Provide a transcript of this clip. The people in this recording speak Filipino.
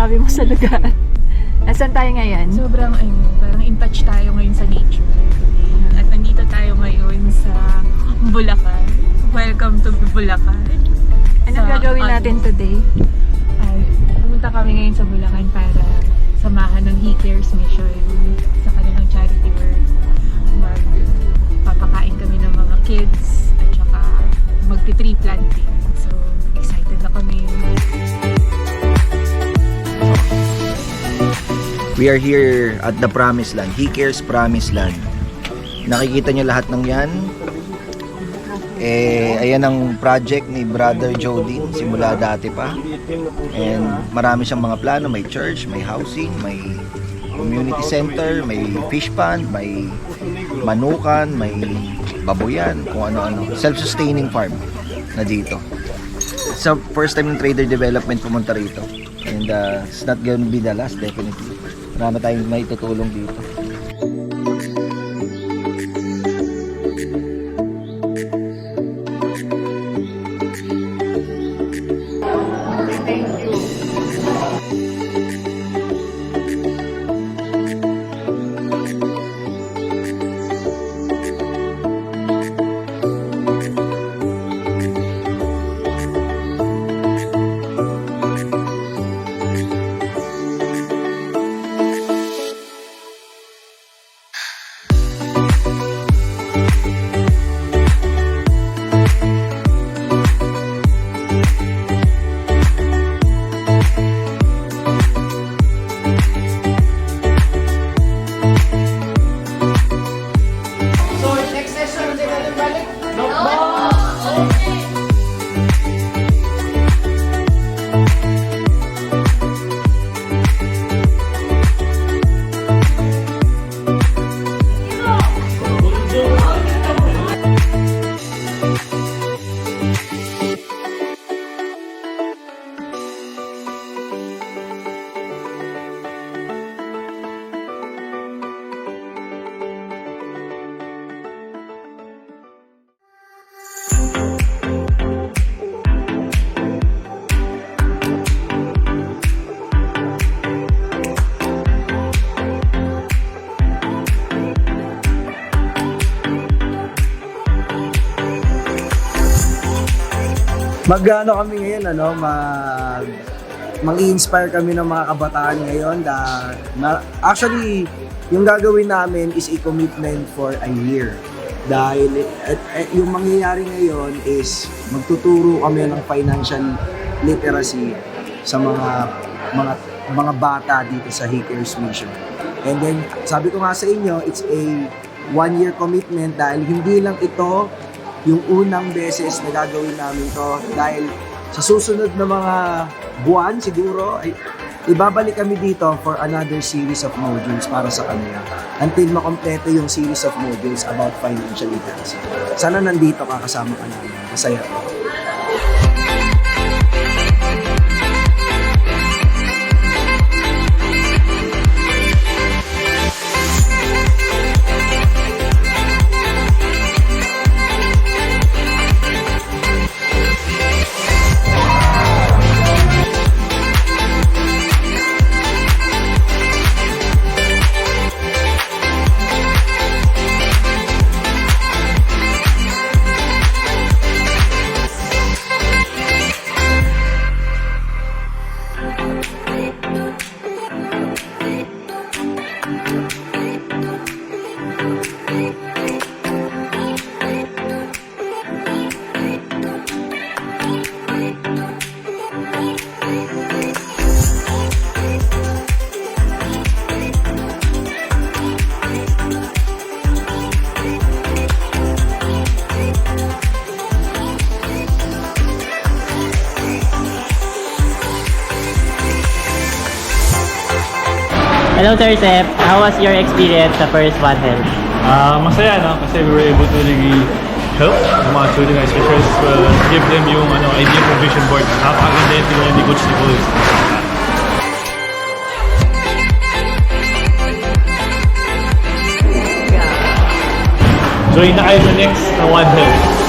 masasabi mo sa lugar? Nasaan tayo ngayon? Sobrang parang in touch tayo ngayon sa nature. At nandito tayo ngayon sa Bulacan. Welcome to Bulacan. Anong gagawin natin today? Pumunta kami ngayon sa Bulacan para samahan ng He Cares Mission sa kanilang charity work. Magpapakain kami ng mga kids at saka magti-tree planting. So, excited na kami. We are here at the Promised Land, He Cares Promised Land. Nakikita nyo lahat ng yan. Ayan ang project ni Brother Jodin, simula dati pa. And marami siyang mga plano, may church, may housing, may community center, may fish pond, may manukan, may baboyan, kung ano-ano. Self-sustaining farm na dito. It's the first time ng Trader Development pumunta rito. And it's not gonna be the last, definitely. Marami tayong may tutulong dito. Mag-ano kami ngayon, mag-inspire kami ng mga kabataan ngayon. Actually, yung gagawin namin is a commitment for a year. Dahil yung mangyayari ngayon is magtuturo kami ng financial literacy sa mga bata dito sa He Cares Mission. And then, sabi ko nga sa inyo, it's a 1-year commitment dahil hindi lang ito yung unang beses na gagawin namin to, dahil sa susunod na mga buwan siguro ay ibabalik kami dito for another series of modules para sa kanila until makompleto yung series of modules about financial literacy. Sana nandito ka kasama ka namin. Masaya ko. Hello Sir Sep, how was your experience sa first One Health? Masaya no kasi we were able to really help yung mga student especially give them yung idea ng vision board. Napakaganda yung tinulungan ni Coach Nicole. Join na kayo sa next na One Health.